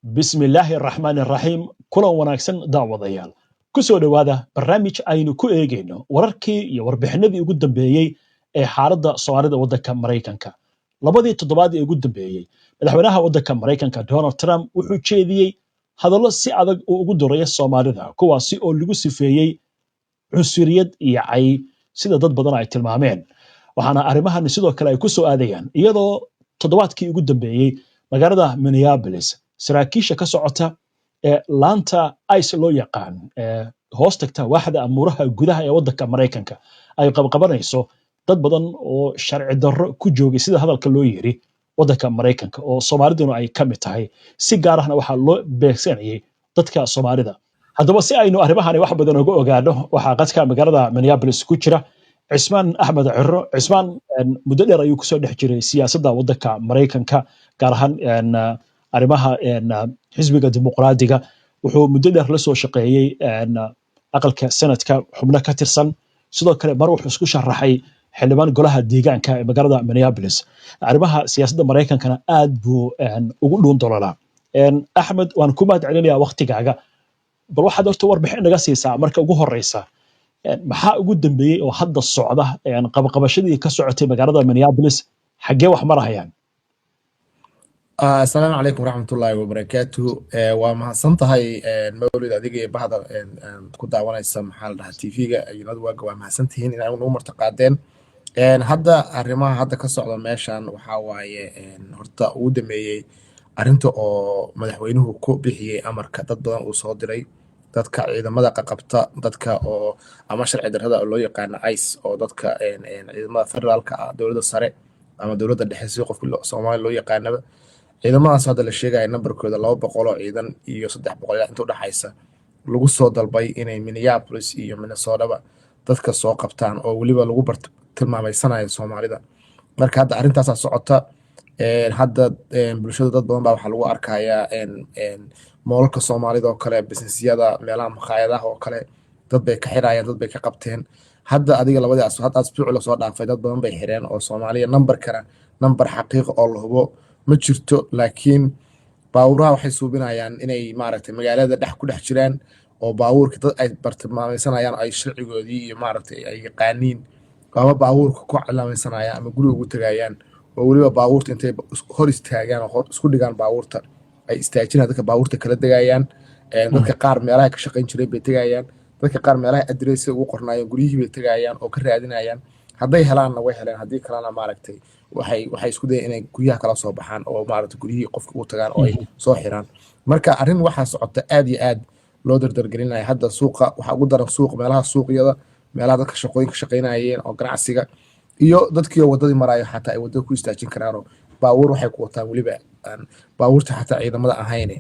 بسم الله الرحمن الرحيم كلا wanaagsan daawadayaal ku soo dhawaada barnaamij aynu ku eegayno wararkii iyo warbixinadii ugu dambeeyay ee xaaladda Soomaalida waddanka Mareykanka labadii toddobaad ee ugu dambeeyay madaxweynaha waddanka Mareykanka Donald Trump wuxuu jeediyay hadallo si adag oo ugu dooraya Soomaalida kuwaasi oo lagu sifeeyay cunsuriyad iyo cay sida dad badan ay tilmaameen waxaana arrimahan sidoo kale ay ku soo aadayaan iyadoo toddobaadkii ugu dambeeyay magaalada Minneapolis saraakiisha ka socota ee laanta ICE loo yaqaan hoos tagta waaxda amuuraha gudaha ee waddanka Mareykanka ay qabqabanayso dad badan oo sharci darro ku joogay sida hadalka loo yiri waddanka Mareykanka oo Soomaaliduna ay ka mid tahay si gaar ahna waxa loo beegsanayay dadka Soomaalida haddaba si aynu arrimahan wax badan uga ogaano waxa qadka magaalada Minneapolis ku jira Cismaan Axmed Cirro Cismaan muddo dheer ayuu ku soo dhex jiray siyaasadda waddanka Mareykanka gaar ahaan arrimaha xisbiga dimuqraadiga wuxuu muddo dheer la soo shaqeeyay aqalka sanadka xubno ka tirsan sidoo kale mar wuxuu isku sharaxay xildhibaan golaha deegaanka ee magaalada Minneapolis arrimaha siyaasadda Mareykankana aad buu ugu dhuun dololaa Axmed waan ku mahad celinayaa waqtigaaga bal waxaad horta warbixin naga siisaa marka ugu horeysa maxaa ugu dambeeyay oo hadda socda qabqabashadii ka socotay magaalada Minneapolis xagee wax marayaan السلام عليكم ورحمة الله وبركاته وما سنتهاي مولد أديك بعض كنت أنا يسمى حال ده تيفيجا ينادوا وما سنتهين إن أنا عمر تقادم هذا الرما هذا كسر ماشان وحواي هرتا ودمي أرنتو أو مدحوينه كوبيه أمر كتضن وصادري dadka ciidamada qaqabta dadka oo ama sharci darrada loo yaqaan ICE oo dadka ciidamada federaalka dawladda sare ama dawladda dhexe qofka Soomaali loo yaqaanaba ciidamadaas hadda la sheegay nambarkooda 200 oo ciidan iyo 300 inta u dhaxaysa lagu soo dalbay inay Minneapolis iyo Minnesota dadka soo qabtaan oo waliba lagu tilmaameysanayo Soomaalida marka hadda arintaas socota hadda bulshada dad badan baa waxa lagu arkayaa moolka Soomaalida oo kale businessyada meelaha maqaayadaha oo kale dad bay ka xirayaan dad bay ka qabteen hadda adiga labadii asbuuc la soo dhaafay dad badan bay xireen oo Soomaaliya number xaqiiq oo la hubo ma jirto laakiin baawuraha waxay suubinayaan inay maaragtay magaalada dhex ku dhex jiraan oo baawurka dad ay bartilmaamaysanayaan ay sharcigoodii iyo maaragtay ay yaqaaniin ama baawurka ku calaamaysanayaan ama guriga ugu tagayaan oo waliba baawurta intay hor istaagaan oo isku dhigaan baawurta ay istaajinayaan dadka baawurta kala degayaan dadka qaar meelaha ka shaqayn jiray bay tagayaan dadka qaar meelaha address ugu qornaayeen guriyihii bay tagayaan oo ka raadinayaan hadday helaanna way heleen haddii kalena maaragtay waxay isku dayeen inay guryaha kala soo baxaan oo maaragtay guriyihii qofka u tagaan oo ay soo xiraan marka arrin waxaa socota aad iyo aad loo dardargelinayo hadda suuqa waxaa ugu daran meelaha suuqyada meelaha dadka shaqooyinka shaqaynayeen oo ganacsiga iyo dadkii wadadii maraayo xataa ay wadada ku istaajin karaan oo baawur waxay ku wataan waliba baawurta xataa ciidamada ahayn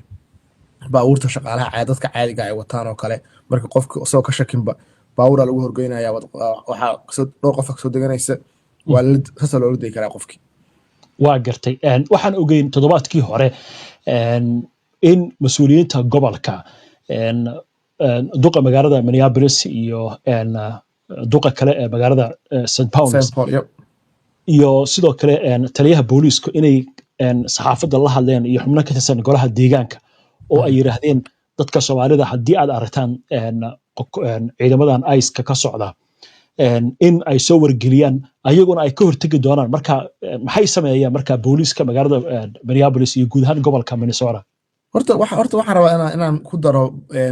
baawurta shaqaalaha dadka caadiga ay wataan oo kale marka qofka soo ka shakinba baawura lagu horgeynaya waxa dhowr qof ka soo deganaysa waa sasa loo day karaa qofkii waa gartay waxaan ogeyn toddobaadkii hore in mas'uuliyiinta gobolka duqa magaalada Minneapolis iyo duqa kale ee magaalada St. Paul iyo sidoo kale taliyaha booliisku inay saxaafadda la hadleen iyo xubno ka tirsan golaha deegaanka oo ay yiraahdeen dadka Soomaalida haddii aad aragtaan ciidamadan ICE ka socda in ay soo wargeliyaan ayaguna ay ka hortagi doonaan marka maxay sameeyaan marka booliiska magaalada Minneapolis iyo guud ahaan gobolka Minnesota horta waxaan rabaa inaan ku daro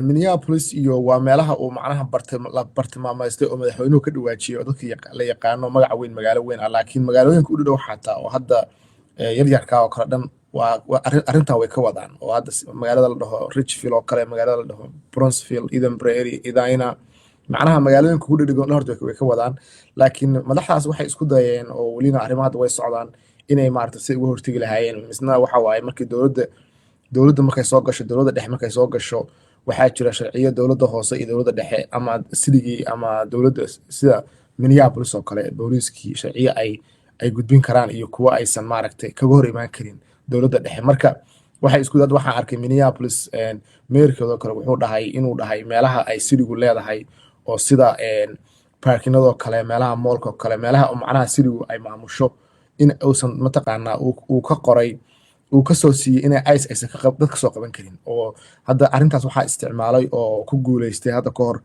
Minneapolis iyo waa meelaha uu macnaha bartilmaameystay oo madaxweynuhu ka dhawaajiyo dadka la yaqaano magac weyn magaalo weyn laakiin magaalooyinka u dhow xataa oo hadda yaryarka oo kala dhan waa arrintan way ka wadaan oo hadda magaalada la dhaho Richfield oo kale magaalada la dhaho Bronzeville Eden Prairie Edina macnaha magaalooyinka ku dhigay horta way ka wadaan laakiin madaxdaas waxay isku dayeen oo waliina arrimaha way socdaan inay maartay si ugu hortagi lahaayeen misna waxa waaye markii dawladda markay soo gasho dawladda dhexe markay soo gasho waxaa jira sharciyo dawladda hoose iyo dawladda dhexe ama sidii ama dawladda sida Minneapolis oo kale booliiskii sharciyo ay gudbin karaan iyo kuwa aysan maaragtay kaga hor imaan karin dawladda dhexe marka waxay isku dad waxaan arkay Minneapolis meerkooda kale wuxuu dhahay inuu dhahay meelaha ay sidigu leedahay oo sida parkinado kale meelaha moolka kale meelaha macnaha sidigu ay maamusho in uusan mataqaanaa uu ka qoray uu ka soo siiyey inay ICE aysan dadka soo qaban karin oo hadda arrintaas waxaa isticmaalay oo ku guuleystay hadda ka hor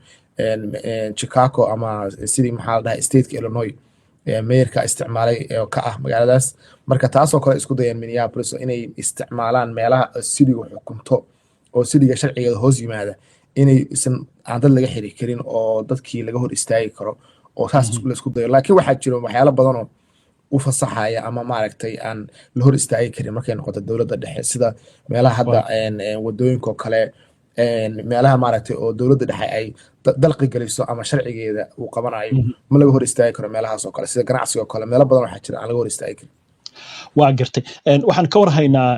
Chicago ama sidii maxaa la dhahay stateka Illinois mayorka isticmaalay oo ka ah magaaladaas marka taasoo kale isku dayeen Minneapolis inay isticmaalaan meelaha citygu xukunto oo cityga sharcigeeda hoos yimaada inay isan aan dad laga xiri karin oo dadkii laga hor istaagi karo oo saas isku dayo laakiin waxaa jira waxyaalo badan oo u fasaxaya ama maaragtay aan la hor istaagi karin markay noqoto dowladda dhexe sida meelaha hadda wadooyinka kale meelaha maaragtay oo dowladda dhexe ay dalqi geliso ama sharcigeeda uu qabanayo ma laga hor istaagi karo meelahaas oo kale sida ganacsiga oo kale meelo badan waxaa jira aan laga hor istaagi karin waa gartay waxaan ka warhaynaa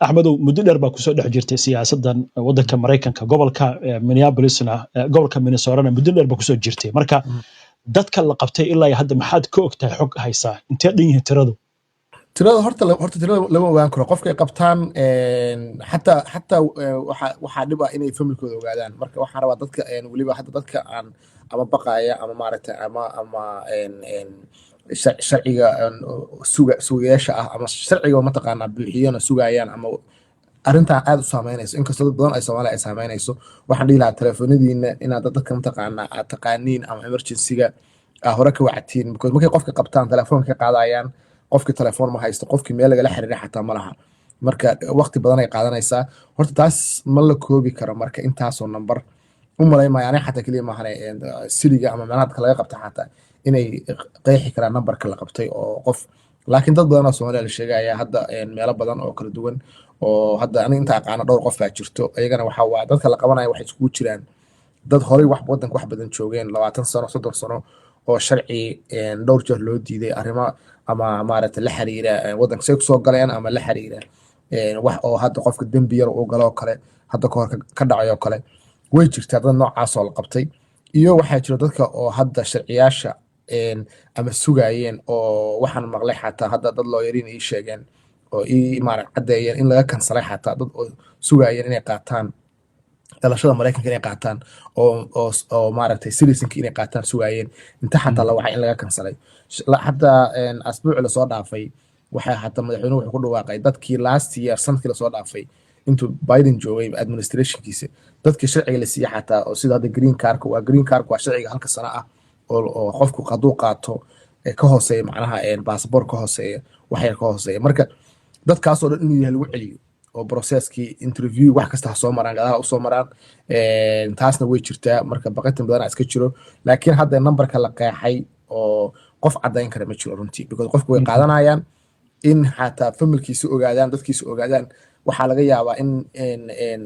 axmedow muddo dheer baa kusoo dhex jirtay siyaasaddan waddanka maraykanka gobolka minneapolisna gobolka minnesotana muddo dheer baa kusoo jirtay marka dadka la qabtay ilaa hadda maxaad ka ogtahay xog haysaa intee dhan yihiin tiradu tirada lama ogaan karo qofkay qabtaan xataa waxaa dhib ah inay familkooda ogaadaan marka waxaan rabaa dadka weliba hadda dadka aan ama baqaya ama maaragtay ama sharciga sugayaasha ah ama sharciga mataqaanaa buuxiyana sugayaan ama arrintan aad u saameynayso inkastoo dad badan ay Soomaaliya ay saameynayso waxaan dhihi lahaa telefoonadiina inaad dadka mataqaanaa aad taqaaniin ama emergency-ga hore ka wactiin because markay qofka qabtaan telefoonka ka qaadayaan qofkii telefoon ma haysto qofkii meel lagala xiriira xataa ma laha marka waqti badan ay qaadanaysaa horta taas ma la koobi karo marka intaasoo number u malaymaya aniga xataa keliya maahane siliga ama meelaha dadka laga qabta xataa inay qeexi karaan numberka la qabtay oo qof laakiin dad badan oo Soomaaliya la sheegaya hadda meelo badan oo kala duwan oo hadda aniga inta aqaana dhowr qof baa jirto ayagana waxa waa dadka la qabanayo waxay iskugu jiraan dad horey waddanka wax badan joogeen 20 sano 30 sano oo sharci dhowr jeer loo diiday arrimo ama maaragtay la xiriira waddanka say kusoo galeen ama la xiriira wax oo hadda qofka dembi yar uu galo kale hadda ka hor ka dhacayo kale way jirtaa dad noocaas oo la qabtay iyo waxaa jira dadka oo hadda sharciyaasha ama sugayeen oo waxaan maqlay xataa hadda dad looyariin ii sheegeen oo ii maaragtay caddeeyeen in laga kansalay xataa dad oo sugayeen inay qaataan dhalashada Mareykanka inay qaataan oo maaragtay citizenka inay qaataan sugayeen inta xataa la waxay in laga kansalay xataa asbuuc la soo dhaafay waxa xataa madaxweynuhu wuxuu ku dhawaaqay dadkii last year sanadkii la soo dhaafay intuu Biden joogay administrationkiisa dadkii sharciga la siiyay xataa oo sida hadda green card waa sharciga halka sano ah oo qofku qaduu qaato ka hooseeya macnaha passport ka hooseeya wax yar ka hooseeya marka dadkaas oo dhan inuu yahay lagu celiyo oo processkii interview wax kasta soo maraan gadaal u soo maraan taasna way jirtaa marka baqatin badan iska jiro laakiin hadda numberka la qeexay oo qof cadeyn kara ma jiro runtii because qofku way qaadanayaan in xataa familkiisa ogaadaan dadkiisa ogaadaan waxaa laga yaabaa in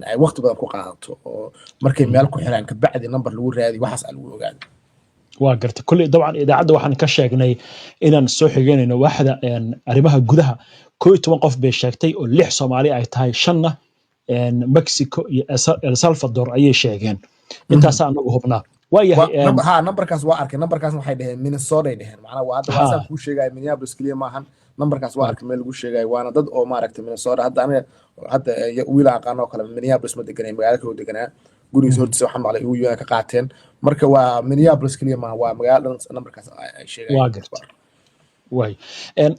ay waqti badan ku qaadato oo markay meel ku xiraan ka bacdi number lagu raadi waxaas lagu ogaado waa gartay kulli dabcan idaacadda waxaan ka sheegnay inaan soo xigeynayno waaxda arrimaha gudaha 11 qof bay sheegtay oo 6 Soomaali ay tahay 5na Mexico iyo El Salvador ayay sheegeen intaas anagu hubnaa waayahay numberkaas waa arkay numberkaas waxay dhaheen Minnesota ay dhaheen macnaha waa hadda waasaan ku sheegay Minneapolis kaliya maahan numberkaas waa arkay meel lagu sheegay waana dad oo maaragtay Minnesota hadda wiil aqaan oo kale Minneapolis ma deganay magaalada kale deganaa gurigiisa hortiisa waxaan maqlay uu yahay ka qaateen marka waa Minneapolis kaliya maahan waa magaalada numberkaas ay sheegay way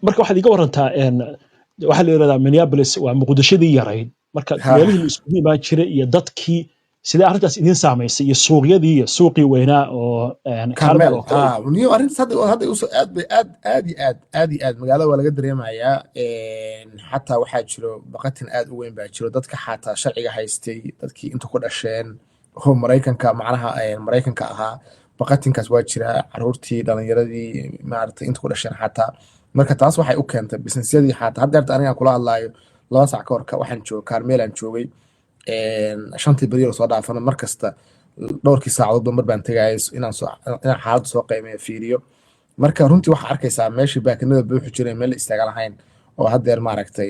marka waxaad iga warantaa waxa la yiraahdaa Minneapolis waa muqdishadii yarayd marka meelihii isku imaan jiray iyo dadkii sidee arrintaas idin saameysay iyo suuqyadii iyo suuqii weynaa oo Carmel niyo arrintaas hadda usoo aad magaalada waa laga dareemayaa xataa waxaa jiro baqatin aad u weyn baa jiro dadka xataa sharciga haystay dadkii inta ku dhasheen oo Mareykanka macnaha Mareykanka ahaa baqatinkaas waa jira caruurtii dhalinyaradii maaragtay inta ku dhasheen xataa marka taas waxay u keentay businessyadii xataa hadda aniga kula hadlaayo 2 saac ka hor waxaan joogay Carmel aan joogay shantii beri soo dhaafana markasta dhowrkii saacadood mar baan tagay inaan xaalad soo qiimeeyo fiiriyo marka runtii waxa arkaysaa meeshii baakinada buuxu jiray meel istaagan lahayn oo haddeer maaragtay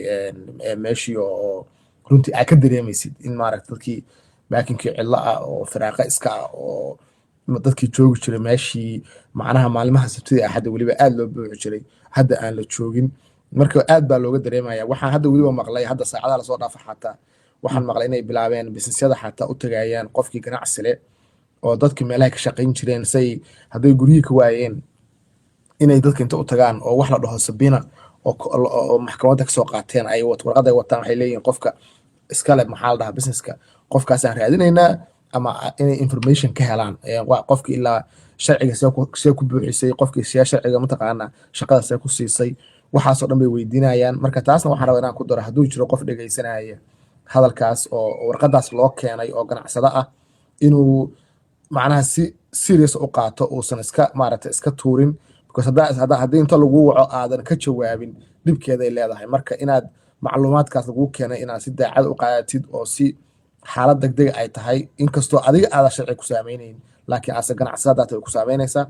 meeshii oo runtii ay ka dareemaysid in maaragtay dadkii baakinkii cidlo ah oo firaaqa iska ah oo dadkii joogi jiray meeshii macnaha maalmaha sabtida axadda weliba aad loo buuxu jiray hadda aan la joogin marka aad baa looga dareemaya waxaan hadda weliba maqlay hadda saacadaha lasoo dhaafa xataa waxaan maqlay inay bilaabeen businessyada xataa u tagayaan qofkii ganacsi leh oo dadka meelaha ka shaqayn jireen say hadday guryihi ka waayeen inay dadka inta u tagaan oo wax la dhaho Sabina oo maxkamadda kasoo qaateen ay warqad ay wataan waxay leeyihiin qofka iskale maxaa la dhahaa businesska qofkaasaan raadinaynaa ama inay information ka helaan qofki ilaa sharciga see ku buuxisay qofkii see sharciga mataqaanaa shaqada see ku siisay waxaasoo dhan bay weydiinayaan marka taasna waxaan rabaa inaan ku daro hadduu jiro qof dhegaysanaya hadalkaas oo warqadaas loo keenay oo ganacsado ah inuu macnaha si serious u qaato uusan iska maaragtay iska tuurin because haddii inta lagu waco aadan ka jawaabin dhibkeeday leedahay marka inaad macluumaadkaas lagu keenay inaad si daacad u qaadatid oo si xaalad degdeg ay tahay inkastoo adiga aada sharci ku saameynaynin laakiin ase ganacsadaad ku saameynaysaa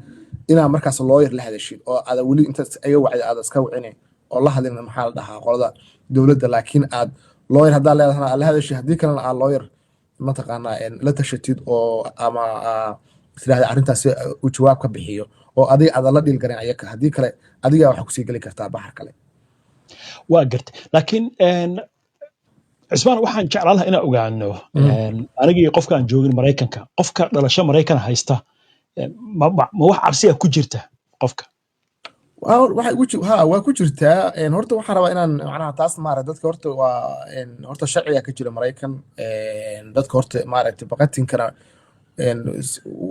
inaad markaas lawyer la hadashid oo aada weli inta iga wacdi aada iska wicine oo la hadlin maxaa la dhahaa qolada dowladda laakiin aad lawyer haddaa leedahay la hadashid haddii kalena aad lawyer mataqaanaa la tashatid oo ama tidahda arrintaas uu jawaab ka bixiyo oo adiga aada la dhiil garin ayaka haddii kale adigaa waxaa kusii geli kartaa baxar kale waa gartay laakiin cismaan waxaan jeclaan lahaa inaan ogaano anigii qofka aan joogin maraykanka qofka dhalasho maraykan haysta ma wax cabsiya ku jirta qofka waa ku jirtaa horta waxaan rabaa inaan macnaha taas maaragta dadka horta waa horta sharciga ka jira maraykan dadka horta maaragtay baqatinkana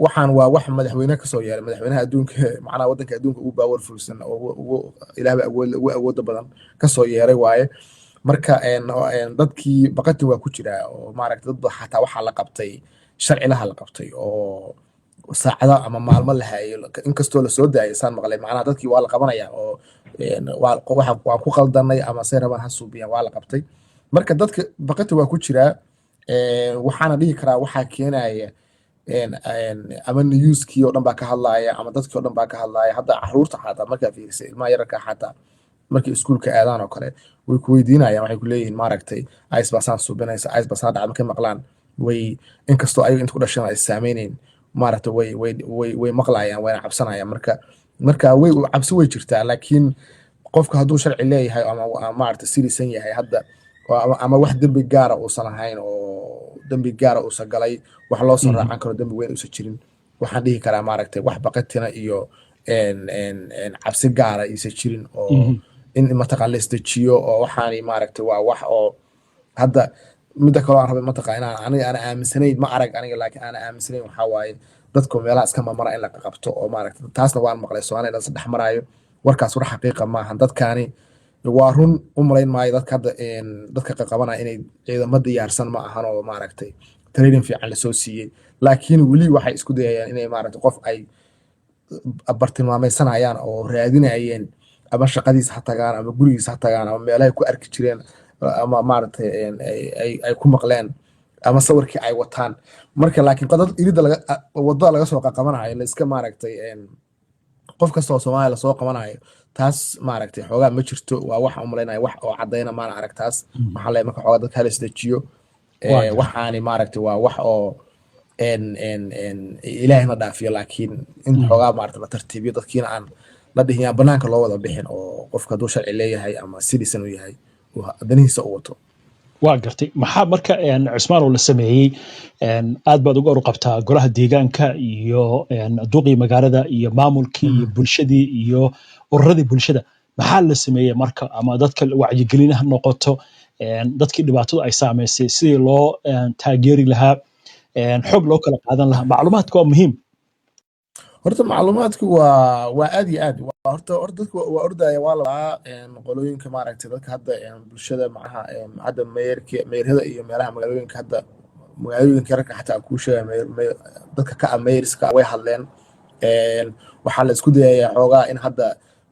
waxaan waa wax madaxweyne kasoo yeelay madaxweynaha adduunka macnaha waddanka adduunka ugu powerfulsan oo ilaahba ugu awooda badan kasoo yeeray waaye marka dadkii baqatin waa ku jiraa oo maaragta dad xataa waxaa la qabtay sharcilaha la qabtay oo saacada ama maalmo la hayo inkastoo lasoo daayay saan maqlay macnaha dadkii waa la qabanaya oo waa ku qaldanay ama say rabaan ha suubiyaan waa la qabtay marka dadka baqatin waa ku jiraa waxaana dhihi karaa waxaa keenaya ama newskii oo dhan baa ka hadlaaya ama dadkii oo dhan baa ka hadlaaya hadda caruurta xataa markaa fiirisay ilmaha yararka xataa markii iskuulka aadaan oo kale way ku weydiinayaan waxay ku leeyihiin maaragtay ice basaan suubinaysa ice basaan dhaca markay maqlaan way inkastoo ayaga inta ku dhashana ay saameynayn maaragtay way maqlayaan wayna cabsanayaan marka way cabsi way jirtaa laakiin qofka hadduu sharci leeyahay ama maaragtay sirisan yahay hadda ama wax dembi gaara uusan ahayn oo dembi gaara uusan galay wax loo soo raacan karo dembi weyn uusan jirin waxaan dhihi karaa maaragtay wax baqatina iyo cabsi gaara isa jirin oo in mataqaan la isdejiyo oo waxaani maaragtay waa wax oo hadda midda kaloo aan rabay mataqaan inaan aniga aan aaminsanayn ma arag aniga laakiin aan aaminsanayn waxaa waaye dadku meelaha iska mamara in la qabto oo maaragtay taasna waan maqlay Soomaaliya saddex maraayo warkaas war xaqiiqa maaha dadkaani waa run u malayn maayo dadka qabanaya inay ciidamo diyaarsan ma ahan oo maaragtay training fiican la soo siiyey laakiin weli waxay isku dayayaan inay maaragtay qof ay bartilmaamaysanayaan oo raadinayeen ama shaqadiisa ha tagaan ama gurigiisa ha tagaan ama meelahay ku arki jireen ama maaragtay ay ku maqleen ama sawirkii ay wataan marka laakiin qadad irida wadada laga soo qabanayo la iska maaragtay qof kasta oo Soomaaliya la soo qabanayo taas maaragtay xoogaa ma jirto waa wax u malaynaya wax oo cadayna maana arag taas waxa la marka xoogaa dadka la isdajiyo waxaani maaragtay waa wax oo ilaahay ma dhaafiyo laakiin in xoogaa maaragtay la tartiibiyo dadkiina aan la dhihin banaanka loo wada bixin oo qofka hadduu sharci leeyahay ama citizen u yahay danihiisa u wato waa gartay maxaa marka Cismaan oo la sameeyay aad baad uga qabtaa golaha deegaanka iyo duqii magaalada iyo maamulkii iyo bulshadii iyo ururadii bulshada maxaa la sameeyay marka ama dadka wacyigelinaha noqoto dadkii dhibaatadu ay saameysay sidii loo taageeri lahaa xog loo kala qaadan lahaa macluumaadku waa muhiim horta macluumaadku waa aad iyo aad horta dadku waa ordaya waa la qolooyinka maaragtay dadka hadda bulshada macnaha hadda meerada iyo meelaha magaalooyinka hadda magaalooyinka yararka xataa ku sheegay dadka ka ameeriska way hadleen waxaa la isku dayayaa xoogaa in hadda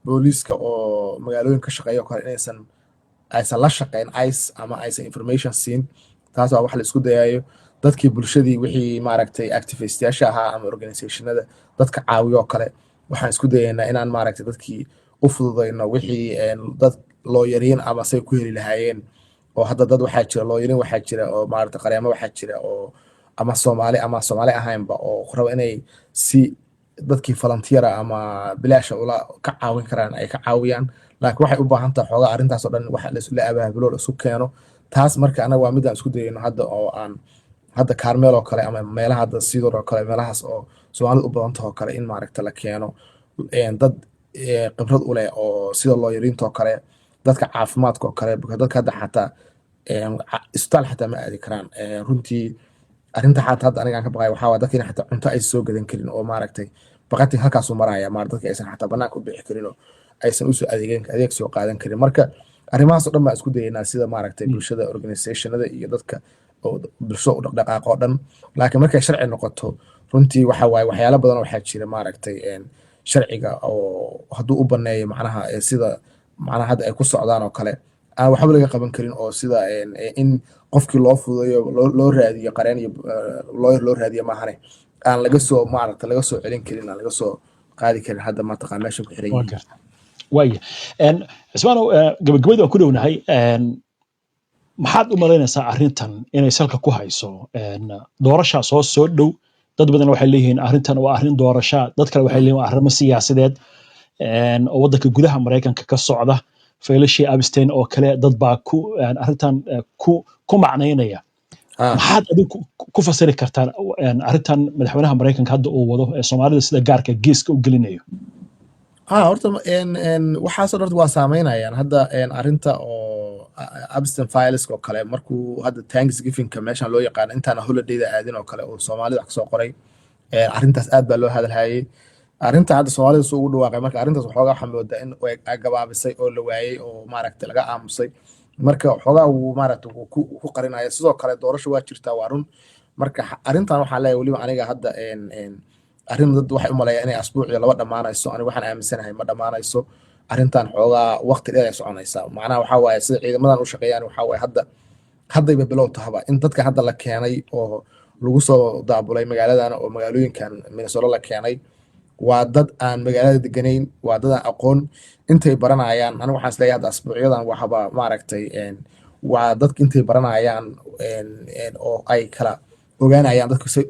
booliiska oo magaalooyinka shaqeeyo kale inaysan la shaqeyn ice ama aysan information siin taas waa wax la isku dayayo dadkii bulshadii wixii maaragtay activistiyaasha ahaa ama organizationada dadka caawiyo kale waxaan isku dayaynaa inaan maaragtay dadkii u fududayno wixii dad looyariin ama say ku heli lahaayeen oo hadda dad waxaa jira looyariin waxaa jira oo maaragtay qareemo waxaa jira oo ama Soomaali ahaynba oo rabo inay si dadkii volunteer ama bilaasha ula ka caawin karaan ay ka caawiyaan laakiin waxay u baahan tahay xoogaa arrintaas oo dhan wax la abaabulo la isu keeno taas marka anaga waa mid aan isku dayayno hadda oo aan hadda Carmel oo kale ama meelaha hadda Sidor oo kale meelahaas oo Soomaalidu u badan tahay oo kale in maaragtay la keeno dad khibrad u leh oo sida loo yariinto kale dadka caafimaadka oo kale dadka hadda xataa isbitaal xataa ma aadi karaan runtii arrinta xataa hadda anigaan ka baqay waxaa waa dadka in xataa cunto ay soo gadan karin oo maaragtay baqatin halkaasuu maraya dadka aysan xataa banaanka u bixi karin oo aysan usoo adeeg soo qaadan karin marka arrimahaas oo dhan baan isku dayaynaa sida maaragtay bulshada organizationada iyo dadka oo bulshada u dhaqdhaqaaqa oo dhan laakiin markay sharci noqoto runtii waxa waaye waxyaalo badan waxaa jira maaragtay sharciga oo hadduu u baneeyo macnaha sida macnaha hadda ay ku socdaan oo kale aan waxba laga qaban karin oo sida in qofkii loo fududeeyo loo raadiyo qareen iyo loo raadiyo maahane aan laga soo maaragtay laga soo celin karin aan laga soo qaadi karin hadda mataqaan meesha ku xiran yihiin waaya cismaanow gabagabadii waan ku dhownahay maxaad u malaynaysaa arrintan inay salka ku hayso doorashaa soo dhow dad badan waxay leeyihiin arrintan waa arrin doorasha dad kale waxay leeyihiin waa arrimo siyaasadeed oo waddanka gudaha Mareykanka ka socda faylashii Epstein oo kale dad baa arrintan ku macnaynaya maxaad adigu ku fasiri kartaan arrintan madaxweynaha Mareykanka hadda uu wado ee Soomaalida sida gaarka geeska u gelinayo horta waxaasoo dhan waa saameynayaan hadda arrinta oo Epstein files oo kale markuu hadda Thanksgiving-ka meeshan loo yaqaan intaana holiday-da aadin oo kale oo Soomaalida wax soo qoray arrintaas aad baa loo hadalhayay arrinta hadda Soomaalida soo ugu dhawaaqay marka arrintaas waxoogaa waxaa moodaa in ay gabaabisay oo la waayay oo maaragtay laga aamusay marka waxoogaa uu maaragtay ku qarinaya sidoo kale doorasho waa jirtaa waa run marka arrintan waxaa leeyahay weliba aniga hadda arrin dad waxay u maleeyaan inay asbuuciyo laba dhammaanayso aniga waxaan aaminsanahay ma dhammaanayso arrintan xoogaa waqti dheer ay soconaysaa macnaha waxaa waaye sida ciidamadan u shaqeeyaan waxaa waaye haddayba bilow tahaba in dadka hadda la keenay oo lagu soo daabulay magaaladan oo magaalooyinkan Minnesota la keenay waa dad aan magaalada deganayn waa dad aan aqoon intay baranayaan aniga waxaan isleeyahay hadda asbuucyadan waxaba maaragtay waa dadka intay baranayaan oo ay kala ogaanayaan dadku say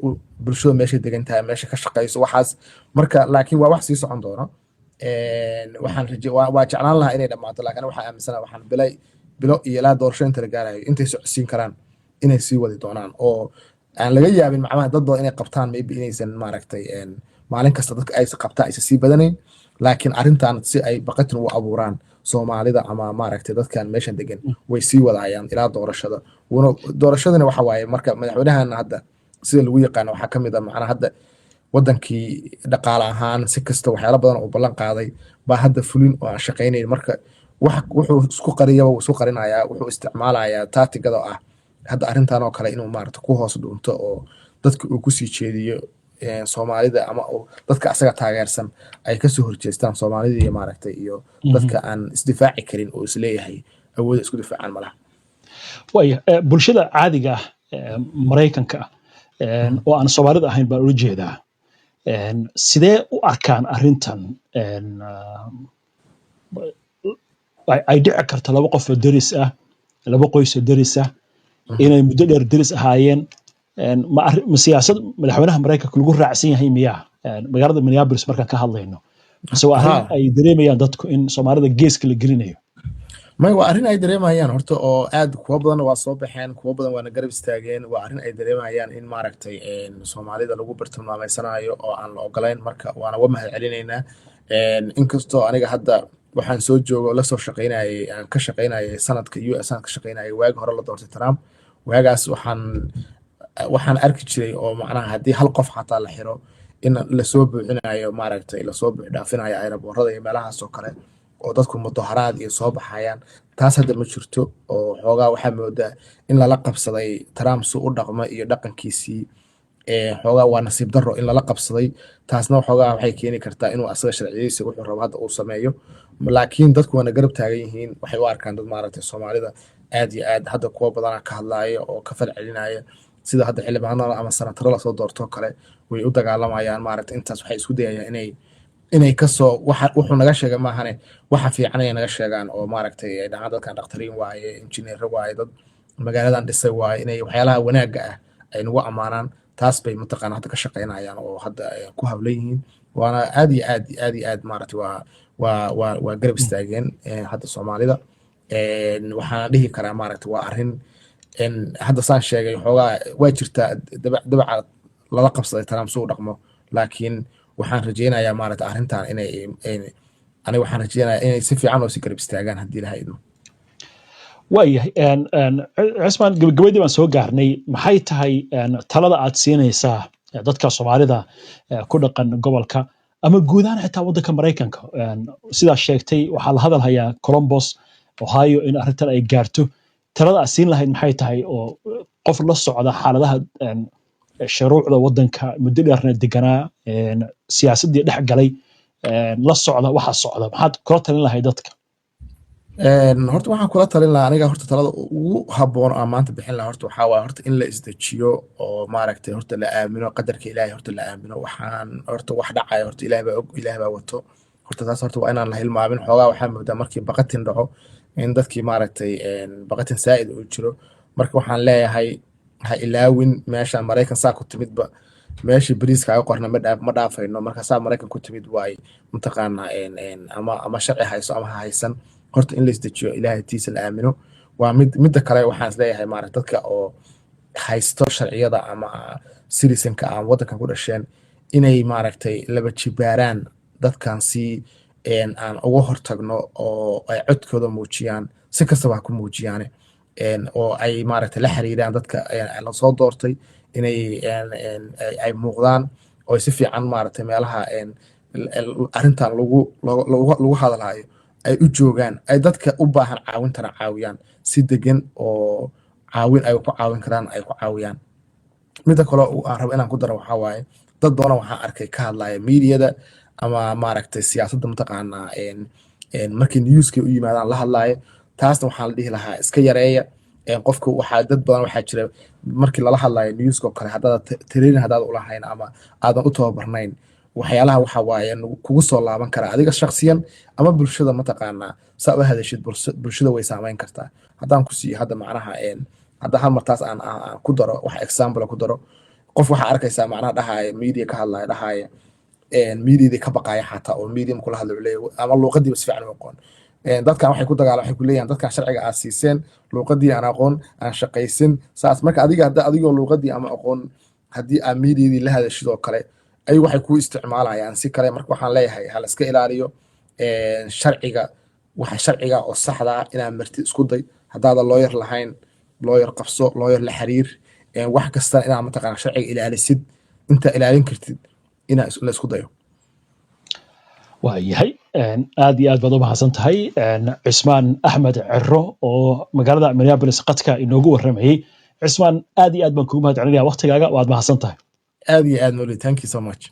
bulshada meesha degan tahay meesha ka shaqeyso waxaas marka laakiin waa wax sii socon doona waxaan waa jeclaan lahaa inay dhammaato laakiin waxaan aaminsanahay waxaan bilo iyo ilaa doorasho inta la gaarayo intay socodsiin karaan inay sii wadi doonaan oo aan laga yaabin macnaha dad badan inay qabtaan maybe inaysan maaragtay maalin kasta dadka aysan qabtaan aysan sii badanayn laakiin arrintan si ay baqatin u abuuraan Soomaalida ama maaragtay dadkan meeshan degan way sii wadayaan ilaa doorashadana waxa waaye marka madaxweynahana hadda sida lagu yaqaan waxa kamid ah macnaha hadda wadankii dhaqaale ahaan si kasta waxyaalo badan oo ballan qaaday baa hadda fulin oo aan shaqeynayn marka wuxuu isku qarinayaa wuxuu isticmaalayaa tacticada ah hadda arrintan oo kale inuu maaragtay ku hoos dhunto oo dadka uu ku sii jeediyo Soomaalida ama dadka asaga taageersan ay ka soo horjeestaan Soomaalida iyo maaragtay iyo dadka aan isdifaaci karin oo isleeyahay awood isku difaacaan malaha waaya bulshada caadiga Mareykanka oo aan Soomaalida ahayn baan u jeedaa sidee u arkaan arrintan ay dhici karto laba qof oo deris ah laba qoys oo deris ah inay muddo dheer deris ahaayeen ma siyaasad madaxweynaha Mareykanka lagu raacsan yahay miyaa magaalada Minneapolis markaan ka hadlayno mise waa arrin ay dareemayaan dadku in Soomaalida geeska la gelinayo waa arrin ay dareemayaan horta oo aad kuwa badan waa soo baxeen kuwa badan waana garab istaageen waa arrin ay dareemayaan in maaragtay Soomaalida lagu bartilmaameysanayo oo aan la ogolayn marka waana uga mahadcelinaynaa inkastoo aniga hadda waxaan soo joogo la soo shaqeynayay aan ka shaqeynayay sanadka US aan ka shaqeynayay waagi hore la doortay Trump waagaas waxaan arki jiray oo macnaha haddii hal qof xataa la xiro in la soo buuxinayo maaragtay la soo dhaafinayo aeroboorada iyo meelahaas oo kale oo dadku mudaharaad iyo soo baxayaan taas hadda ma jirto oo xoogaa waxaa moodaa in lala qabsaday Trump suu u dhaqmo iyo dhaqankiisii xoogaa waa nasiib darro in lala qabsaday taasna xoogaa waxay keeni kartaa inuu asaga sharciyadiisa wuxuu rabo hadda uu sameeyo laakiin dadku waana garab taagan yihiin waxay u arkaan dad maaragtay Soomaalida aad iyo aad hadda kuwa badan ka hadlaaya oo ka falcelinaya sida hadda xildhibaanada ama senatarada la soo doorto kale way u dagaalamayaan maaragtay intaas waxay isku dayayaan inay ka soo wuxuu naga sheegay maahane waxa fiican ay naga sheegaan oo maaragtay ay dhahaan dadkan dhaqtariin waaye injineero waaye dad magaaladan dhisay waaye inay waxyaalaha wanaagga ah ay nagu ammaanaan taas bay mataqaana hadda ka shaqeynayaan oo hadda ku hawlan yihiin waana aad iyo aad maaragtay waa garab istaageen hadda Soomaalida waxaan dhihi karaa maaragtay waa arrin hadda saan sheegay xoogaa waa jirtaa dabaca lala qabsaday Trump suu dhaqmo laakiin waxaan rajeynayaa maaragtay arrintan aniga waxaan rajeynayaa inay si fiican oo si garab istaagaan haddii ilahay idmo. waayahay cismaan gabagabadii baan soo gaarnay maxay tahay talada aad siinaysaa dadka soomaalida ku dhaqan gobolka ama guud ahaan xitaa waddanka Mareykanka sidaa sheegtay waxaa la hadal hayaa Columbus Ohio in arrintan ay gaarto talada aad siin lahayd maxay tahay oo qof la socda xaaladaha shuruucda waddanka muddo dheerna deganaa siyaasadii dhex galay la socda waxa socda maxaad kula talin lahayd dadka? horta waxaan kula talin lahaa aniga horta talada ugu habboon aan maanta bixin lahaa horta waxaa waaye horta in la isdejiyo oo maaragtay horta la aamino qadarka ilaahay horta la aamino waxaan horta wax dhacaya horta ilaahay baa og ilaahay baa wato horta taas horta waa inaan la hilmaamin xoogaa waxaa moodaa markii baqatin dhaco in dadkii maaragtay baqatin saa'id uu jiro marka waxaan leeyahay ha ilaawin meesha Mareykan saa ku timidba meeshii bariiska ay qorna ma dhaafayno marka saa Mareykan ku timid waay mataqaanaa ama sharci hayso ama ha haysan horta in la isdejiyo ilaahay tiisa la aamino waa midda kale waxaan isleeyahay maaragtay dadka oo haysto sharciyada ama citizenka aan waddankan ku dhasheen inay maaragtay laba jibaaraan dadkan si aan uga hortagno oo ay codkooda muujiyaan si kastaba ha ku muujiyaane oo ay maaragtay la xiriiraan dadka la soo doortay inay ay muuqdaan oo si fiican maaragtay meelaha arrintan lagu hadalhayo ay u joogaan ay dadka u baahan caawintana caawiyaan si degan oo caawin ay ku caawin karaan ay ku caawiyaan. midda kale aan rabo inaan ku daro waxaa waaye dad badan waxaan arkay ka hadlaya miidiyada ama maaragtay siyaasadda mataqaanaa markii newska u yimaadaan la hadlaayo taasna waxaan la dhihi lahaa iska yareeya qofka waxaa dad badan waxaa jira markii lala hadlayo newska oo kale haddaad training haddaad ulahayn ama aadan u tababarnayn waxyaalaha waxa waaye kugu soo laaban kara adiga shakhsiyan ama bulshada mataqaanaa saa u hadashid bulshada way saameyn kartaa haddaan ku siiyo hadda macnaha hadda hal martaas aan ku daro wax example ku daro qof waxaa arkaysaa macnaha dhahaya media ka hadlaya dhahaya media ka baqaya xataa oo media kula hadlayo leeyahay ama luuqadiiba si fiican u aqoon dadkan waxay ku dagaalaan waxay ku leeyahay dadkan sharciga aad siiseen luuqadii aan aqoon aan shaqaysin saas marka adigoo luuqadii ama aqoon haddii aad media la hadashid oo kale ay waxay ku isticmaalayaan si kale marka waxaan leeyahay hal iska ilaaliyo sharciga waxa sharciga oo saxda ah inaad marti isku day haddaad lawyer lahayn lawyer qabso lawyer la xiriir wax kasta inaad mataqaanaa sharciga ilaalisid inta ilaalin kartid inaad la isku dayo. waayahay aad iyo aad baad u mahadsan tahay Cismaan Axmed Ciro oo magaalada Minneapolis qadka inoogu waramayay. Cismaan aad iyo aad baan kugu mahadcelinayaa waqtigaaga waad mahadsan tahay. aad iyo aad Mawlid, thank you so much.